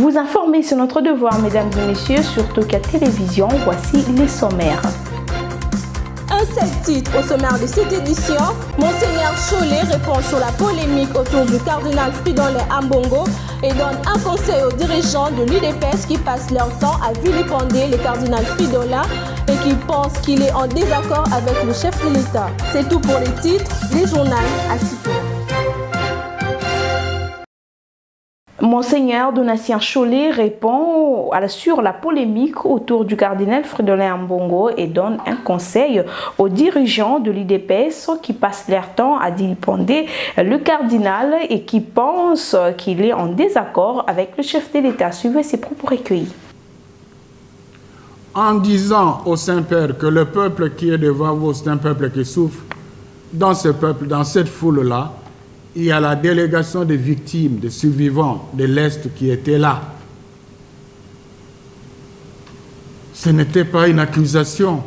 Vous informer, c'est notre devoir, mesdames et messieurs, sur Toka Télévision. Voici les sommaires. Un seul titre au sommaire de cette édition. Monseigneur Chollet répond sur la polémique autour du cardinal Fridolin Ambongo et donne un conseil aux dirigeants de l'UDPS qui passent leur temps à vilipender le cardinal Fridolin et qui pensent qu'il est en désaccord avec le chef de l'État. C'est tout pour les titres, les journaux à citer. Monseigneur Donatien Chollet répond sur la polémique autour du cardinal Fridolin Ambongo et donne un conseil aux dirigeants de l'UDPS qui passent leur temps à vilipender le cardinal et qui pensent qu'il est en désaccord avec le chef de l'État. Suivez ses propos recueillis. En disant au Saint-Père que le peuple qui est devant vous, c'est un peuple qui souffre, dans ce peuple, dans cette foule-là, il y a la délégation des victimes, des survivants de l'Est qui étaient là. Ce n'était pas une accusation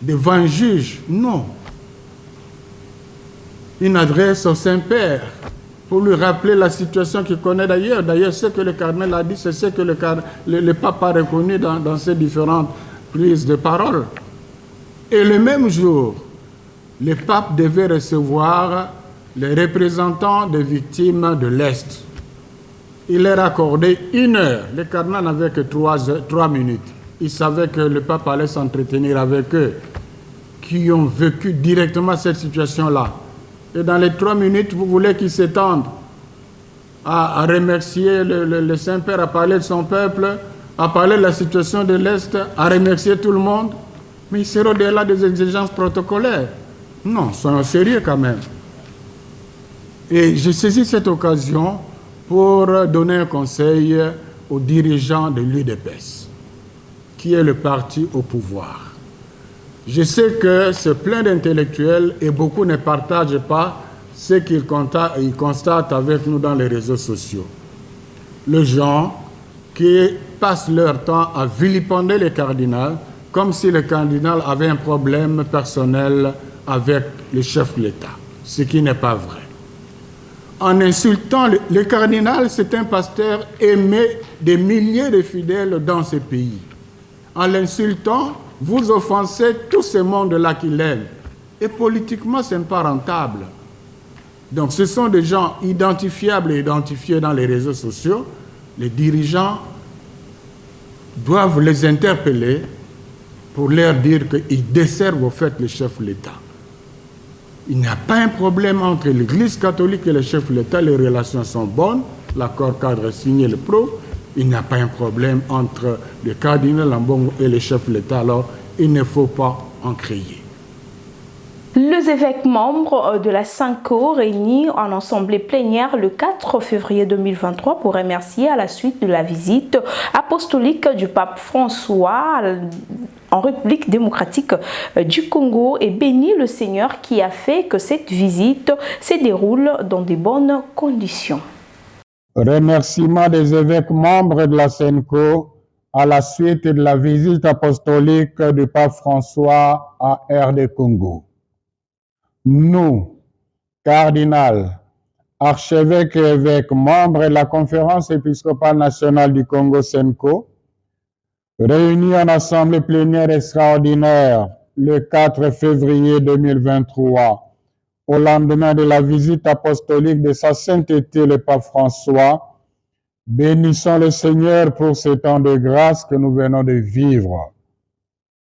devant un juge, non. Une adresse au Saint-Père pour lui rappeler la situation qu'il connaît d'ailleurs. D'ailleurs, ce que le cardinal a dit, c'est ce que le pape a reconnu dans ses différentes prises de parole. Et le même jour, le pape devait recevoir les représentants des victimes de l'Est. Il leur a accordé 1 heure. Le cardinal n'avait que 3 minutes. Il savait que le pape allait s'entretenir avec eux, qui ont vécu directement cette situation-là. Et dans les 3 minutes, vous voulez qu'ils s'étendent à remercier le Saint-Père, à parler de son peuple, à parler de la situation de l'Est, à remercier tout le monde. Mais ils seront au-delà des exigences protocolaires. Non, soyons sérieux quand même. Et j'ai saisi cette occasion pour donner un conseil aux dirigeants de l'UDPS, qui est le parti au pouvoir. Je sais que c'est plein d'intellectuels et beaucoup ne partagent pas ce qu'ils constatent avec nous dans les réseaux sociaux. Les gens qui passent leur temps à vilipender le cardinal comme si le cardinal avait un problème personnel avec le chef de l'État, ce qui n'est pas vrai. En insultant le cardinal, c'est un pasteur aimé des milliers de fidèles dans ce pays. En l'insultant, vous offensez tout ce monde-là qu'il aime. Et politiquement, ce n'est pas rentable. Donc ce sont des gens identifiables et identifiés dans les réseaux sociaux. Les dirigeants doivent les interpeller pour leur dire qu'ils desservent au fait le chef de l'État. Il n'y a pas un problème entre l'Église catholique et le chef de l'État. Les relations sont bonnes. L'accord cadre signé le prouve. Il n'y a pas un problème entre le cardinal Ambongo et le chef de l'État. Alors, il ne faut pas en créer. Les évêques membres de la Synco réunis en assemblée plénière le 4 février 2023 pour remercier à la suite de la visite apostolique du pape François en République démocratique du Congo et bénit le Seigneur qui a fait que cette visite se déroule dans de bonnes conditions. Remerciement des évêques membres de la Synco à la suite de la visite apostolique du pape François à RD Congo. Nous, cardinal, archevêques et évêques membres de la Conférence épiscopale nationale du Congo Synco, réunis en assemblée plénière extraordinaire le 4 février 2023, au lendemain de la visite apostolique de sa sainteté le pape François, bénissons le Seigneur pour ce temps de grâce que nous venons de vivre.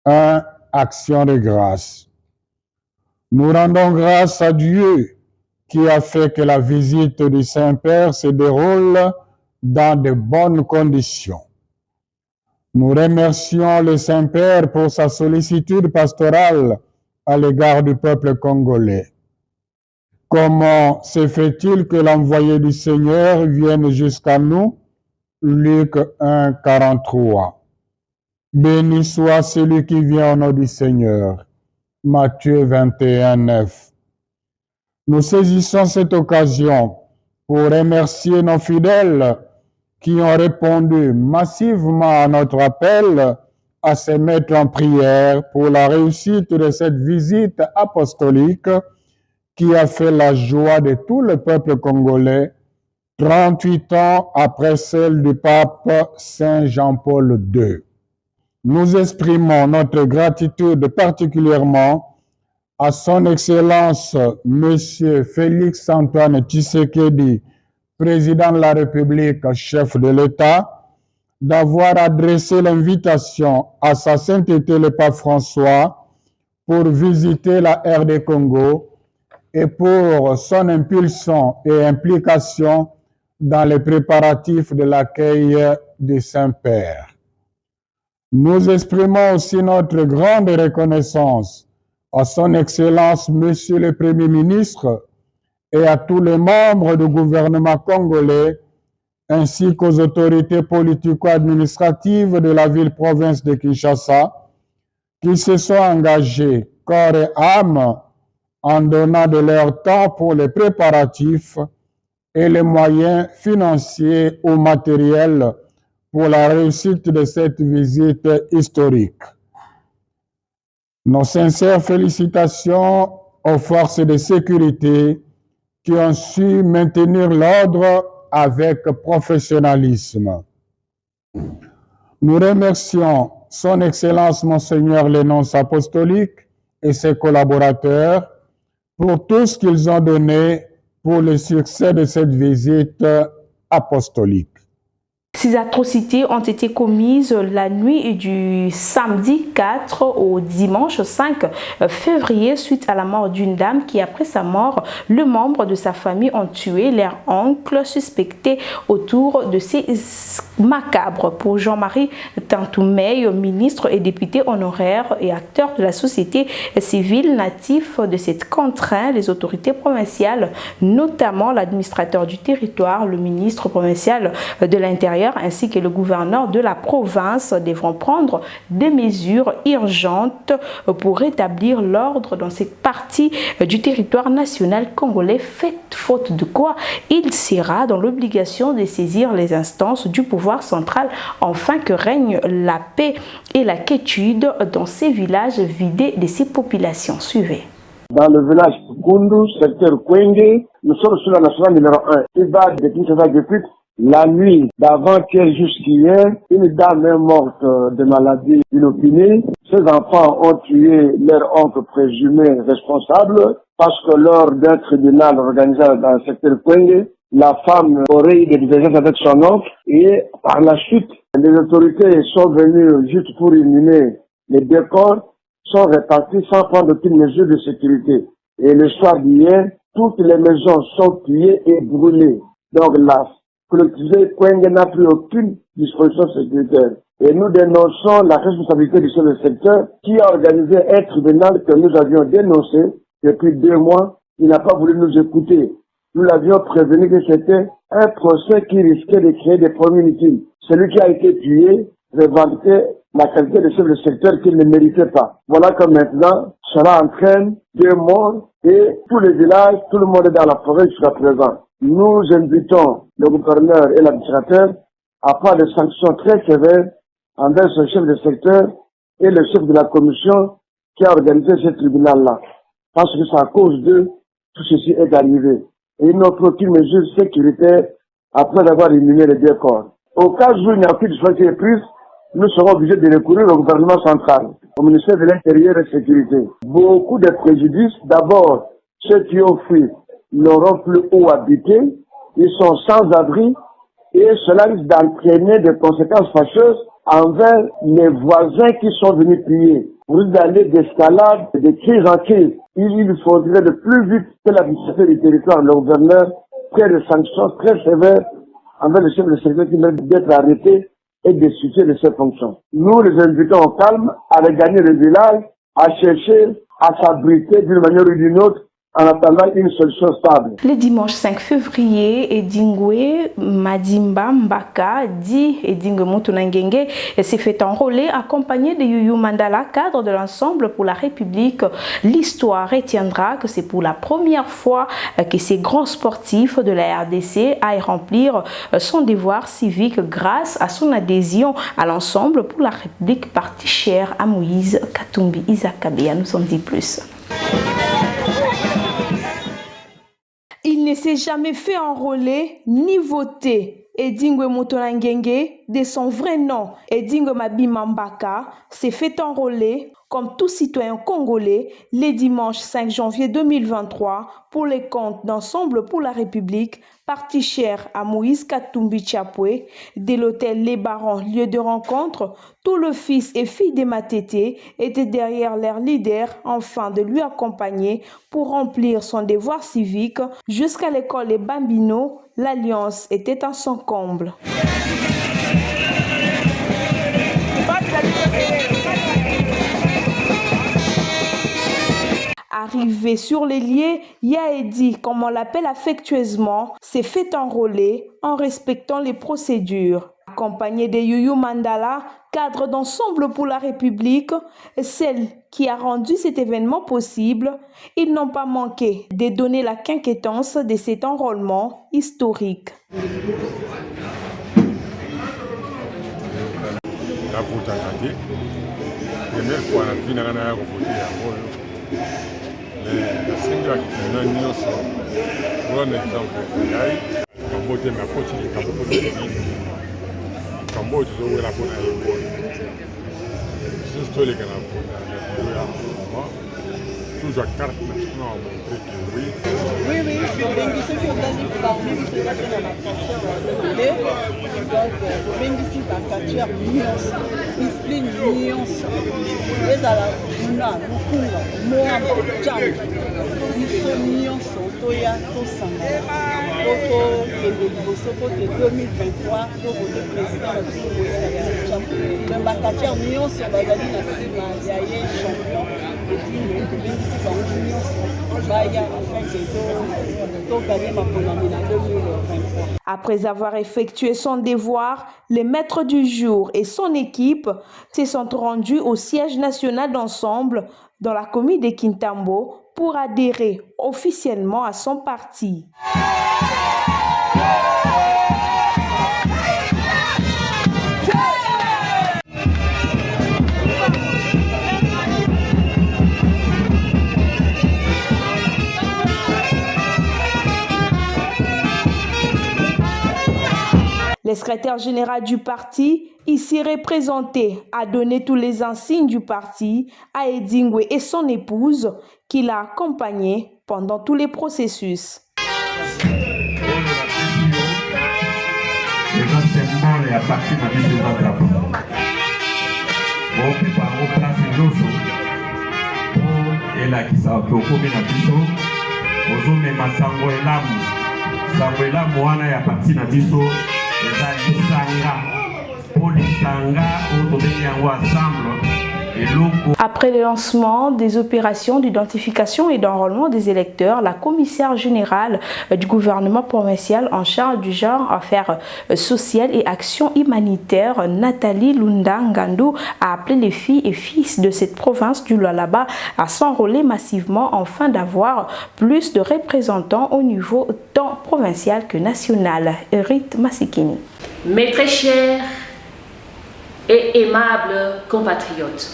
1. Action de grâce. Nous rendons grâce à Dieu qui a fait que la visite du Saint-Père se déroule dans de bonnes conditions. Nous remercions le Saint-Père pour sa sollicitude pastorale à l'égard du peuple congolais. Comment se fait-il que l'envoyé du Seigneur vienne jusqu'à nous? Luc 1, 43. Béni soit celui qui vient au nom du Seigneur. Matthieu 21, 9. Nous saisissons cette occasion pour remercier nos fidèles qui ont répondu massivement à notre appel à se mettre en prière pour la réussite de cette visite apostolique qui a fait la joie de tout le peuple congolais 38 ans après celle du pape Saint Jean-Paul II. Nous exprimons notre gratitude particulièrement à son Excellence Monsieur Félix Antoine Tshisekedi, président de la République, chef de l'État, d'avoir adressé l'invitation à sa sainteté le pape François pour visiter la RD Congo et pour son impulsion et implication dans les préparatifs de l'accueil du Saint-Père. Nous exprimons aussi notre grande reconnaissance à son Excellence Monsieur le Premier ministre et à tous les membres du gouvernement congolais ainsi qu'aux autorités politico-administratives de la ville-province de Kinshasa qui se sont engagés corps et âme en donnant de leur temps pour les préparatifs et les moyens financiers ou matériels pour la réussite de cette visite historique. Nos sincères félicitations aux forces de sécurité qui ont su maintenir l'ordre avec professionnalisme. Nous remercions Son Excellence Monseigneur le Nonce apostolique et ses collaborateurs pour tout ce qu'ils ont donné pour le succès de cette visite apostolique. Ces atrocités ont été commises la nuit du samedi 4 au dimanche 5 février suite à la mort d'une dame qui, après sa mort, le membre de sa famille ont tué leur oncle suspecté autour de ces macabres. Pour Jean-Marie Tantoumeille, ministre et député honoraire et acteur de la société civile natif de cette contrainte, les autorités provinciales, notamment l'administrateur du territoire, le ministre provincial de l'Intérieur, ainsi que le gouverneur de la province devront prendre des mesures urgentes pour rétablir l'ordre dans cette partie du territoire national congolais, faute de quoi il sera dans l'obligation de saisir les instances du pouvoir central afin que règne la paix et la quiétude dans ces villages vidés de ces populations. Suivez. Dans le village Kundu, secteur Kwenge, nous sommes sur la nationale numéro 1. Il va de Kinshasa depuis la nuit d'avant-hier jusqu'hier, une dame est morte de maladie inopinée. Ses enfants ont tué leur oncle présumé responsable parce que lors d'un tribunal organisé dans le secteur Kwenge, la femme aurait eu des divergences avec son oncle et par la suite, les autorités sont venues juste pour inhumer les deux corps, sont répartis sans prendre aucune mesure de sécurité. Et le soir d'hier, toutes les maisons sont pillées et brûlées. Donc la collectivité Kwenge n'a pris aucune disposition sécuritaire. Et nous dénonçons la responsabilité du chef de secteur qui a organisé un tribunal que nous avions dénoncé depuis 2 mois. Il n'a pas voulu nous écouter. Nous l'avions prévenu que c'était un procès qui risquait de créer des problèmes inutiles. Celui qui a été tué revendiquait la qualité de chef de secteur qu'il ne méritait pas. Voilà que maintenant, cela entraîne 2 morts et tous les villages, tout le monde est dans la forêt jusqu'à présent. Nous invitons le gouverneur et l'administrateur à prendre des sanctions très sévères envers ce chef de secteur et le chef de la commission qui a organisé ce tribunal-là. Parce que c'est à cause d'eux tout ceci est arrivé. Et ils n'ont pris aucune mesure sécuritaire après avoir inhumé les 2 corps. Au cas où il n'y a aucune disposition qui est prise, nous serons obligés de recourir au gouvernement central, au ministère de l'Intérieur et de la Sécurité. Beaucoup de préjudices. D'abord, ceux qui ont fui n'auront plus où habiter. Ils sont sans abri et cela risque d'entraîner des conséquences fâcheuses envers les voisins qui sont venus piller. Pour d'aller d'escalade, de crise en crise, il faudrait le plus vite que l'administration du territoire, le gouverneur, prenne des sanctions très sévères envers le chef de secteur qui mérite d'être arrêté et destitué de ses fonctions. Nous les invitons au calme à regagner le village, à chercher à s'abriter d'une manière ou d'une autre en attendant une solution stable. Le dimanche 5 février, Edingwe Madimba Mbaka, dit Edingwe Moutounangenge, s'est fait enrôler accompagné de Yuyu Mandala, cadre de l'ensemble pour la République. L'histoire retiendra que c'est pour la première fois que ces grands sportifs de la RDC aillent remplir son devoir civique grâce à son adhésion à l'ensemble pour la République, parti cher à Moïse Katumbi Isakabea. Nous en dit plus. Il ne s'est jamais fait enrôler ni voter. Edingwe Motonangenge, de son vrai nom, Edingwe Mabima Mbaka, s'est fait enrôler comme tout citoyen congolais le dimanche 5 janvier 2023 pour les comptes d'Ensemble pour la République, parti cher à Moïse Katumbi Chapwe, de l'hôtel Les Barons, lieu de rencontre. Tout le fils et fille des Matete étaient derrière leur leader afin de lui accompagner pour remplir son devoir civique jusqu'à l'école Les Bambino. L'alliance était à son comble. Arrivé sur les lieux, Yaedi, comme on l'appelle affectueusement, s'est fait enrôler en respectant les procédures. Accompagné de Yuyu Mandala, cadre d'Ensemble pour la République, celle qui a rendu cet événement possible, ils n'ont pas manqué de donner la quinquétance de cet enrôlement historique. La première fois la vie n'a rien à voter la seule qui n'a ni aussi pour un exemple Cambodge mais continue Cambodge Cambodge où la bonne école c'est tout les gars toujours carte maintenant montrer que oui bengi soki otali parmi biso eza mpe na bacateurs ebele donc tobengisi bacateurs nyonso discipline nyonso ezala kuna lukunga moamba jambe biso nyonso toya tosangana po tokende liboso po te 2023 tovote président na biso moïse bacateurs nyonso bazali na nsima ya ye champion edino tobengisi bango nyonso baya afin ke toganye maponami na 2023. Après avoir effectué son devoir, les maîtres du jour et son équipe se sont rendus au siège national d'Ensemble dans la commune de Kintambo pour adhérer officiellement à son parti. Le secrétaire général du parti, ici représenté, a donné tous les insignes du parti à Edingwe et son épouse qui l'a accompagné pendant tous les processus. Après le lancement des opérations d'identification et d'enrôlement des électeurs, la commissaire générale du gouvernement provincial en charge du genre, affaires sociales et actions humanitaires, Nathalie Lunda Ngandou, a appelé les filles et fils de cette province du Lualaba à s'enrôler massivement afin d'avoir plus de représentants au niveau tant provincial que national. Erit Masikini. Mes très chers et aimables compatriotes,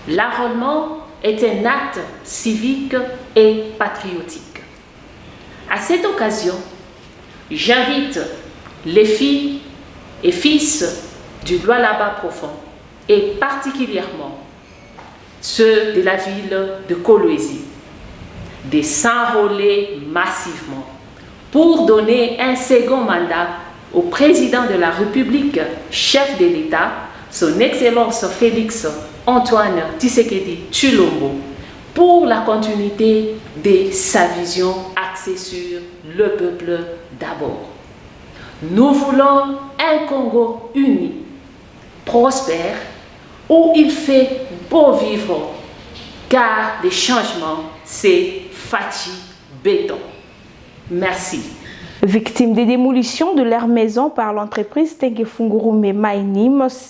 l'enrôlement est un acte civique et patriotique. À cette occasion, j'invite les filles et fils du Lualaba profond et particulièrement ceux de la ville de Kolwezi de s'enrôler massivement pour donner un second mandat au président de la République, chef de l'État, son Excellence Félix Antoine Tshisekedi Tshilombo, pour la continuité de sa vision axée sur le peuple d'abord. Nous voulons un Congo uni, prospère, où il fait beau vivre, car les changements, c'est Fachi Béton. Merci. Victimes des démolitions de leur maison par l'entreprise Tengefungurume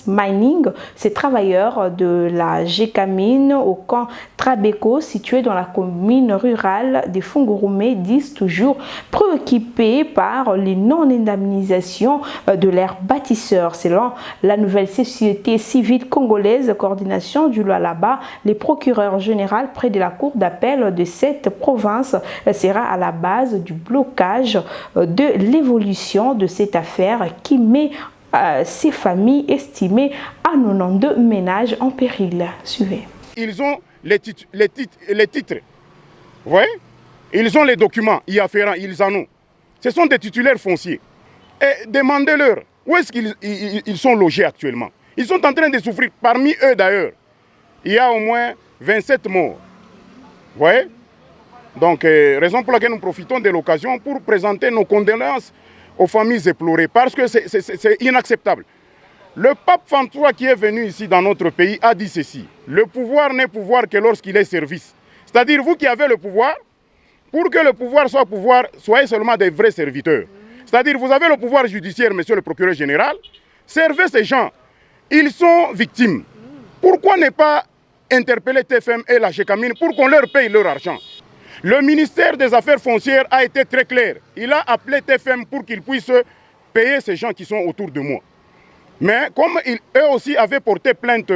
Mining, ces travailleurs de la Gécamine au camp Trabeco, situé dans la commune rurale des Fungurume, disent toujours préoccupés par les non-indemnisations de leurs bâtisseurs. Selon la nouvelle société civile congolaise Coordination du Lualaba, les procureurs généraux près de la cour d'appel de cette province sera à la base du blocage de l'évolution de cette affaire qui met ces familles estimées à 92 ménages en péril. Suivez. Ils ont les titres. Vous voyez? Ils ont les documents y afférents, ils en ont. Ce sont des titulaires fonciers. Et demandez-leur où est-ce qu'ils sont logés actuellement. Ils sont en train de souffrir. Parmi eux d'ailleurs, il y a au moins 27 morts. Vous voyez? Donc, raison pour laquelle nous profitons de l'occasion pour présenter nos condoléances aux familles éplorées, parce que c'est inacceptable. Le pape François qui est venu ici dans notre pays a dit ceci: le pouvoir n'est pouvoir que lorsqu'il est service. C'est-à-dire, vous qui avez le pouvoir, pour que le pouvoir soit pouvoir, soyez seulement des vrais serviteurs. C'est-à-dire, vous avez le pouvoir judiciaire, monsieur le procureur général, servez ces gens. Ils sont victimes. Pourquoi ne pas interpeller TFM et la Gécamine pour qu'on leur paye leur argent? Le ministère des Affaires foncières a été très clair. Il a appelé TFM pour qu'ils puissent payer ces gens qui sont autour de moi. Mais comme eux aussi avaient porté plainte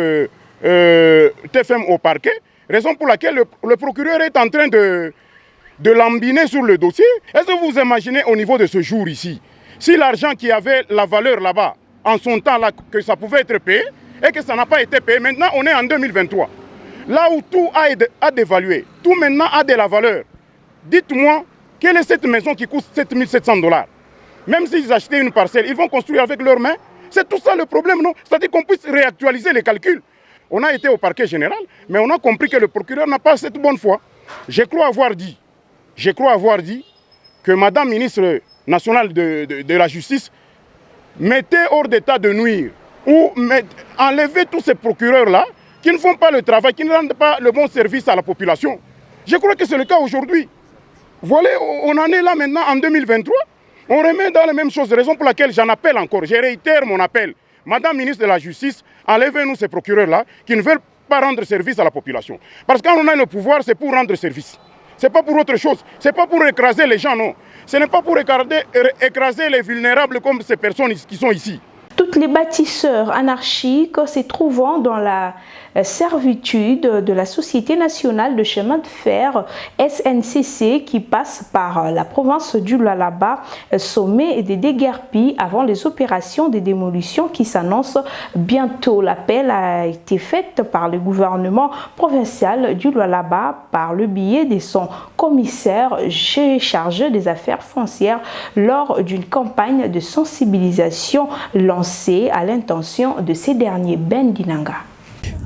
TFM au parquet, raison pour laquelle le procureur est en train de lambiner sur le dossier. Est-ce que vous imaginez au niveau de ce jour ici, si l'argent qui avait la valeur là-bas, en son temps là, que ça pouvait être payé, et que ça n'a pas été payé, maintenant on est en 2023. Là où tout a dévalué, tout maintenant a de la valeur. Dites-moi, quelle est cette maison qui coûte 7 700 $? Même s'ils achetaient une parcelle, ils vont construire avec leurs mains. C'est tout ça le problème, non? C'est-à-dire qu'on puisse réactualiser les calculs. On a été au parquet général, mais on a compris que le procureur n'a pas cette bonne foi. Je crois avoir dit que Madame ministre nationale de la Justice mettait hors d'état de nuire ou enlever tous ces procureurs-là qui ne font pas le travail, qui ne rendent pas le bon service à la population. Je crois que c'est le cas aujourd'hui. Voilà, on en est là maintenant en 2023. On remet dans les mêmes choses, raison pour laquelle j'en appelle encore, je réitère mon appel. Madame ministre de la Justice, enlevez-nous ces procureurs-là qui ne veulent pas rendre service à la population. Parce que quand on a le pouvoir, c'est pour rendre service. Ce n'est pas pour autre chose. Ce n'est pas pour écraser les gens, non. Ce n'est pas pour écraser les vulnérables comme ces personnes qui sont ici. Toutes les bâtisseurs anarchiques se trouvant dans la servitude de la Société nationale de chemin de fer SNCC qui passe par la province du Lualaba, sommet des déguerpis avant les opérations de démolition qui s'annoncent bientôt. L'appel a été fait par le gouvernement provincial du Lualaba par le biais de son commissaire chargé des affaires foncières lors d'une campagne de sensibilisation lancée à l'intention de ces derniers. Ben Dinanga.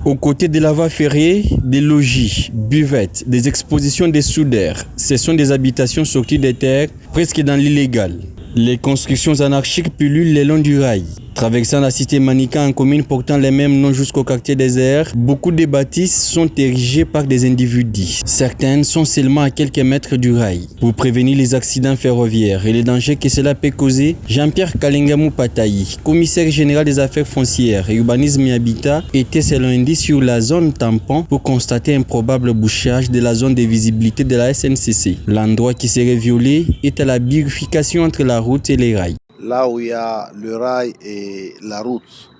Aux côtés de la voie ferrée, des logis, buvettes, des expositions des soudeurs, ce sont des habitations sorties des terres, presque dans l'illégal. Les constructions anarchiques pullulent le long du rail. Traversant la cité Manika en commune portant les mêmes noms jusqu'au quartier des Airs, beaucoup de bâtisses sont érigées par des individus. Certaines sont seulement à quelques mètres du rail. Pour prévenir les accidents ferroviaires et les dangers que cela peut causer, Jean-Pierre Kalingamou Patayi, commissaire général des affaires foncières et urbanisme et habitat, était ce lundi sur la zone tampon pour constater un probable bouchage de la zone de visibilité de la SNCC. L'endroit qui serait violé est à la bifurcation entre la route et les rails. Là où il y a le rail et la route,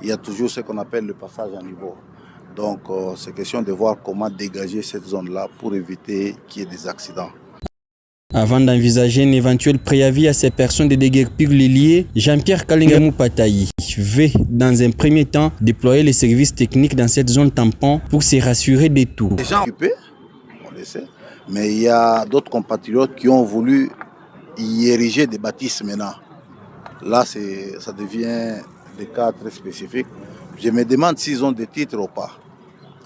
il y a toujours ce qu'on appelle le passage à niveau. Donc c'est question de voir comment dégager cette zone-là pour éviter qu'il y ait des accidents. Avant d'envisager un éventuel préavis à ces personnes de déguerpir les liés, Jean-Pierre Kalingamou Patayi veut dans un premier temps déployer les services techniques dans cette zone tampon pour se rassurer des tout. Les gens occupés, on le sait, mais il y a d'autres compatriotes qui ont voulu y ériger des bâtisses maintenant. Là, ça devient des cas très spécifiques. Je me demande s'ils ont des titres ou pas.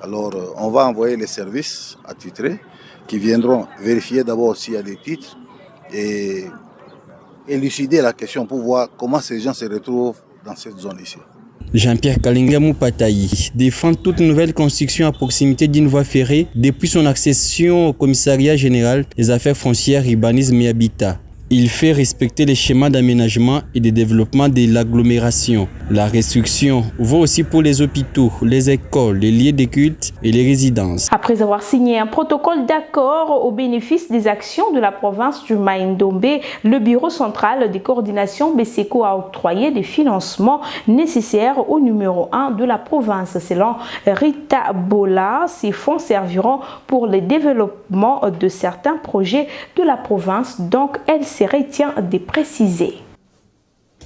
Alors, on va envoyer les services attitrés qui viendront vérifier d'abord s'il y a des titres et élucider la question pour voir comment ces gens se retrouvent dans cette zone ici. Jean-Pierre Kalingamou Patayi défend toute nouvelle construction à proximité d'une voie ferrée depuis son accession au commissariat général des affaires foncières, urbanisme et habitat. Il fait respecter les schémas d'aménagement et de développement de l'agglomération. La restriction vaut aussi pour les hôpitaux, les écoles, les lieux de culte et les résidences. Après avoir signé un protocole d'accord au bénéfice des actions de la province du Mai-Ndombe, le bureau central de coordination BCECO a octroyé des financements nécessaires au numéro 1 de la province. Selon Rita Bola, ces fonds serviront pour le développement de certains projets de la province, donc elle se retient de préciser.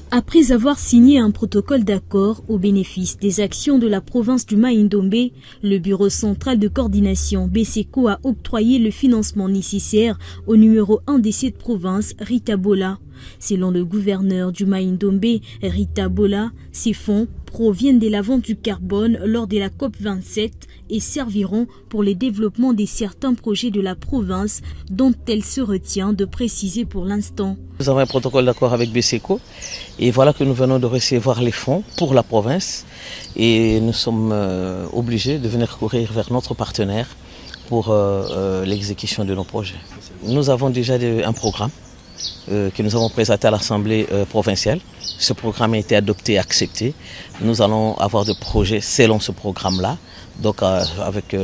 Après avoir signé un protocole d'accord au bénéfice des actions de la province du Mai-Ndombe, le bureau central de coordination BCECO a octroyé le financement nécessaire au numéro 1 de cette province, Rita Bola. Selon le gouverneur du Mai-Ndombe, Rita Bola, ces fonds proviennent de la vente du carbone lors de la COP27 et serviront pour le développement de certains projets de la province dont elle se retient de préciser pour l'instant. Nous avons un protocole d'accord avec BCECO et voilà que nous venons de recevoir les fonds pour la province et nous sommes obligés de venir courir vers notre partenaire pour l'exécution de nos projets. Nous avons déjà un programme que nous avons présenté à l'Assemblée provinciale. Ce programme a été adopté et accepté. Nous allons avoir des projets selon ce programme-là, donc avec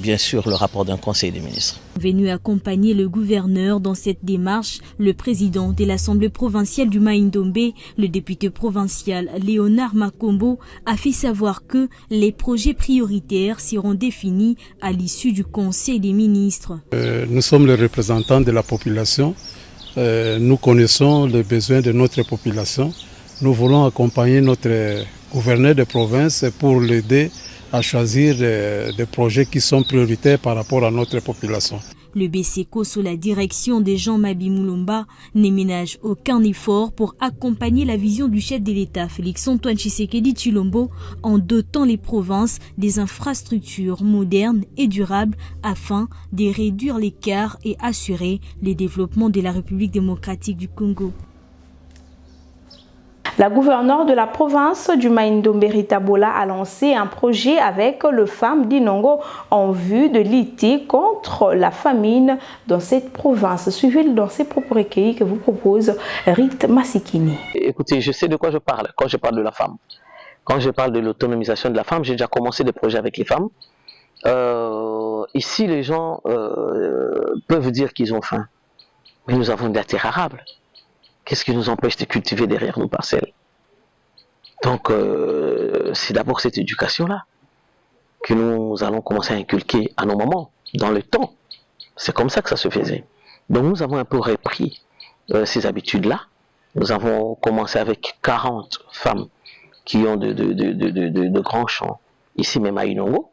bien sûr le rapport d'un conseil des ministres. Venu accompagner le gouverneur dans cette démarche, le président de l'Assemblée provinciale du Mai-Ndombe, le député provincial Léonard Makombo, a fait savoir que les projets prioritaires seront définis à l'issue du conseil des ministres. Nous sommes les représentants de la population. Nous connaissons les besoins de notre population. Nous voulons accompagner notre gouverneur de province pour l'aider à choisir des projets qui sont prioritaires par rapport à notre population. Le BCECO, sous la direction de Jean-Mabi Moulomba, ne ménage aucun effort pour accompagner la vision du chef de l'État, Félix-Antoine Tshisekedi Tshilombo, en dotant les provinces des infrastructures modernes et durables afin de réduire l'écart et assurer le développement de la République démocratique du Congo. La gouverneure de la province du Mai-Ndombe, Rita Bola, a lancé un projet avec le FAM d'Inongo en vue de lutter contre la famine dans cette province. Suivez dans ces propres recueillis que vous propose Rita Masikini. Écoutez, je sais de quoi je parle quand je parle de la femme. Quand je parle de l'autonomisation de la femme, j'ai déjà commencé des projets avec les femmes. Ici, les gens peuvent dire qu'ils ont faim, mais nous avons de la terre arable. Qu'est-ce qui nous empêche de cultiver derrière nos parcelles? Donc, c'est d'abord cette éducation-là que nous allons commencer à inculquer à nos mamans, dans le temps. C'est comme ça que ça se faisait. Donc, nous avons un peu repris ces habitudes-là. Nous avons commencé avec 40 femmes qui ont de grands champs, ici même à Inongo.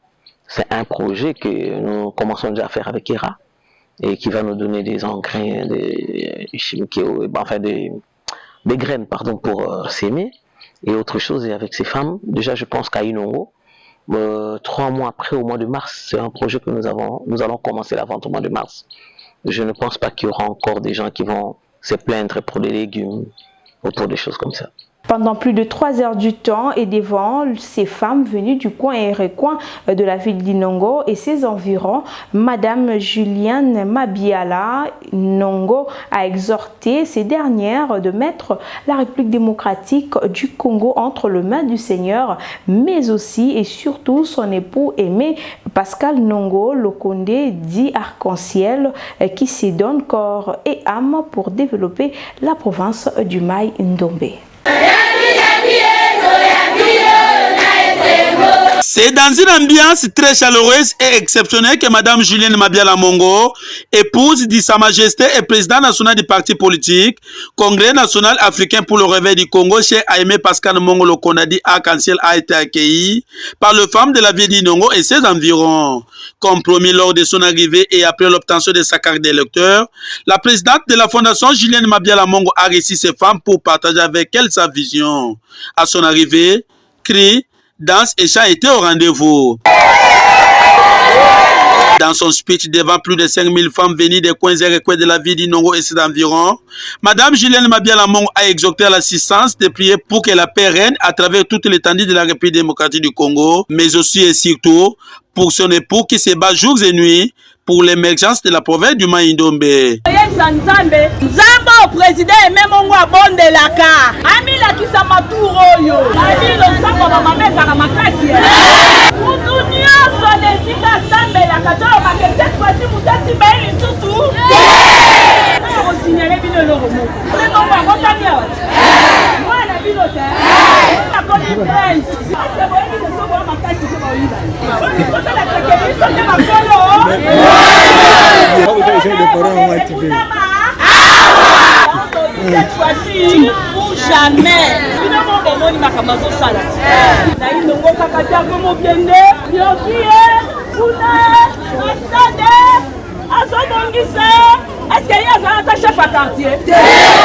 C'est un projet que nous commençons déjà à faire avec ERA, et qui va nous donner des engrais, des chimiques, enfin des graines pardon, pour s'aimer et autre chose. Et avec ces femmes, déjà je pense qu'à Inongo, 3 mois après, au mois de mars, c'est un projet que nous allons commencer la vente au mois de mars. Je ne pense pas qu'il y aura encore des gens qui vont se plaindre pour des légumes ou pour des choses comme ça. Pendant plus de 3 heures du temps et devant ces femmes venues du coin et recoin de la ville d'Inongo et ses environs, Madame Julienne Mabiala Nongo a exhorté ces dernières de mettre la République démocratique du Congo entre les mains du Seigneur, mais aussi et surtout son époux aimé Pascal Nongo Lokondé, dit Arc-en-Ciel, qui se donne corps et âme pour développer la province du Mai-Ndombe. C'est dans une ambiance très chaleureuse et exceptionnelle que Madame Julienne Mabiala Mongo, épouse de Sa Majesté et président national du parti politique, Congrès national africain pour le réveil du Congo, chez Aimé Pascal Mongo Lokonadi Arc-en-Ciel, a été accueillie par les femmes de la ville d'Inongo et ses environs. Comme promis lors de son arrivée et après l'obtention de sa carte d'électeur, la présidente de la fondation Julienne Mabiala Mongo a reçu ses femmes pour partager avec elles sa vision. À son arrivée, cris, danse et chant étaient au rendez-vous. Dans son speech devant plus de 5000 femmes venues des coins et recoins de la ville d'Inongo et ses environs, Madame Julienne Mabiala Mongo a exhorté à l'assistance de prier pour que la paix règne à travers toute l'étendue de la République démocratique du Congo, mais aussi et surtout pour son époux qui se bat jours et nuits pour l'émergence de la province du Mai-Ndombe. Nzambo président et même on va bon de la car. Amila qui sa maturo yo. Amila samba mama meza na makasi. Mutunia so de sika sambe la kato ba que cette fois-ci mutati ba ili susu. On signaler bino lo romo. Le non va kotamia. Moi na bino te. Na koni train. C'est bon ni so ba makasi ko ba yiba. Ko ta la tekeli so de makolo. Cette fois-ci, pour jamais.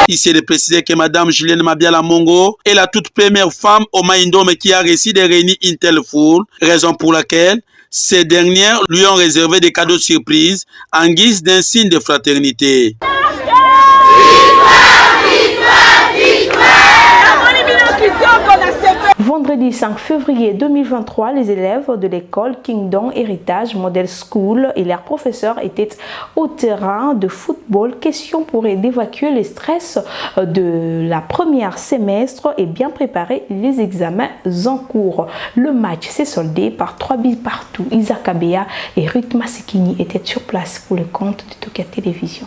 Ici, de préciser que Madame Julienne Mabiala Mongo est la toute première femme au Mai-Ndombe qui a réussi de réunir une telle foule, raison pour laquelle ces dernières lui ont réservé des cadeaux surprises en guise d'un signe de fraternité. Vendredi 5 février 2023, les élèves de l'école Kingdom Heritage Model School et leurs professeurs étaient au terrain de football. Question pour d'évacuer le stress de la première semestre et bien préparer les examens en cours. Le match s'est soldé par 3 buts partout. Isaac Abea et Ruth Masikini étaient sur place pour le compte de Tokia Télévision.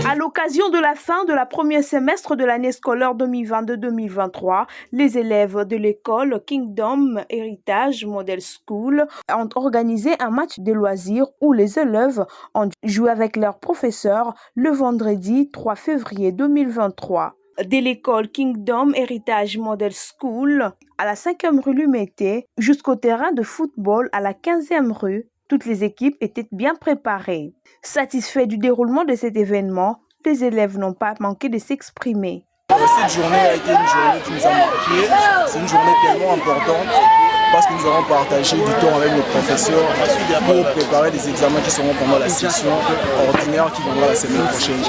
À l'occasion de la fin de la première semestre de l'année scolaire 2022-2023, les élèves de l'école Kingdom Heritage Model School ont organisé un match de loisirs où les élèves ont joué avec leurs professeurs le vendredi 3 février 2023. De l'école Kingdom Heritage Model School à la 5e rue Lumété jusqu'au terrain de football à la 15e rue, toutes les équipes étaient bien préparées. Satisfaits du déroulement de cet événement, les élèves n'ont pas manqué de s'exprimer. Cette journée a été une journée qui nous a marqué. C'est une journée tellement importante parce que nous avons partagé du temps avec nos professeurs pour préparer des examens qui seront pendant la session ordinaire qui viendra la semaine prochaine.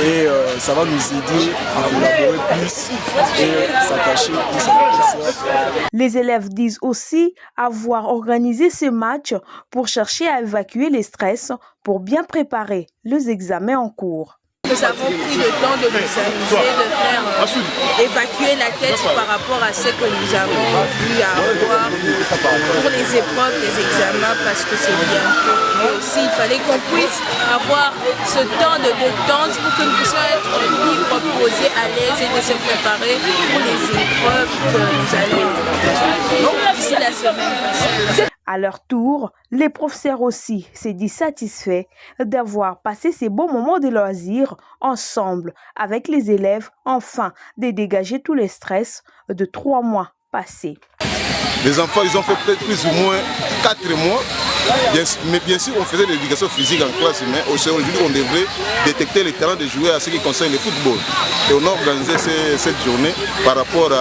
Et ça va nous aider à collaborer plus et s'attacher plus à nos professeurs. Les élèves disent aussi avoir organisé ce match pour chercher à évacuer les stress pour bien préparer les examens en cours. Nous avons pris le temps de nous amuser, de faire évacuer la tête par rapport à ce que nous avons vu à avoir pour les épreuves des examens parce que c'est bien. Mais aussi, il fallait qu'on puisse avoir ce temps de détente pour que nous puissions être libres, posés, à l'aise et de se préparer pour les épreuves que nous allons d'ici la semaine prochaine. À leur tour, les professeurs aussi s'est dit satisfaits d'avoir passé ces bons moments de loisirs ensemble avec les élèves, enfin de dégager tous les stress de 3 mois passés. Les enfants, ils ont fait plus ou moins 4 mois, mais bien sûr on faisait de l'éducation physique en classe, mais aujourd'hui on devrait détecter le talent de jouer à ce qui concerne le football. Et on a organisé cette journée par rapport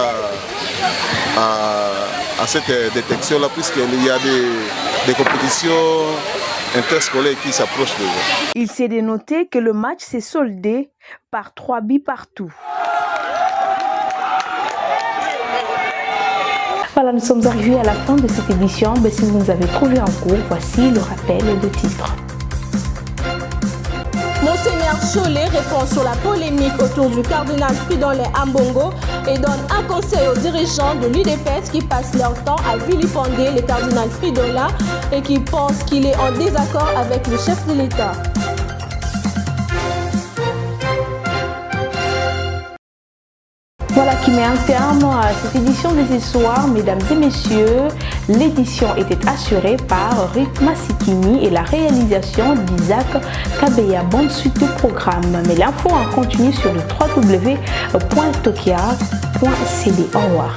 à cette détection-là, puisqu'il y a des compétitions interscolaires qui s'approchent déjà. Il s'est dénoté que le match s'est soldé par 3 buts partout. Voilà, nous sommes arrivés à la fin de cette édition. Mais si vous nous avez trouvé en cours, voici le rappel de titre. Monseigneur Cholet répond sur la polémique autour du cardinal Fridolin Ambongo et donne un conseil aux dirigeants de l'UDPS qui passent leur temps à vilipender le cardinal Fridolin et qui pensent qu'il est en désaccord avec le chef de l'État. Voilà qui met un terme à cette édition de ce soir, mesdames et messieurs. L'édition était assurée par Ruth Masikini et la réalisation d'Isaac Kabeya. Bonne suite au programme. Mais l'info en continue sur le www.tokia.cd. Au revoir.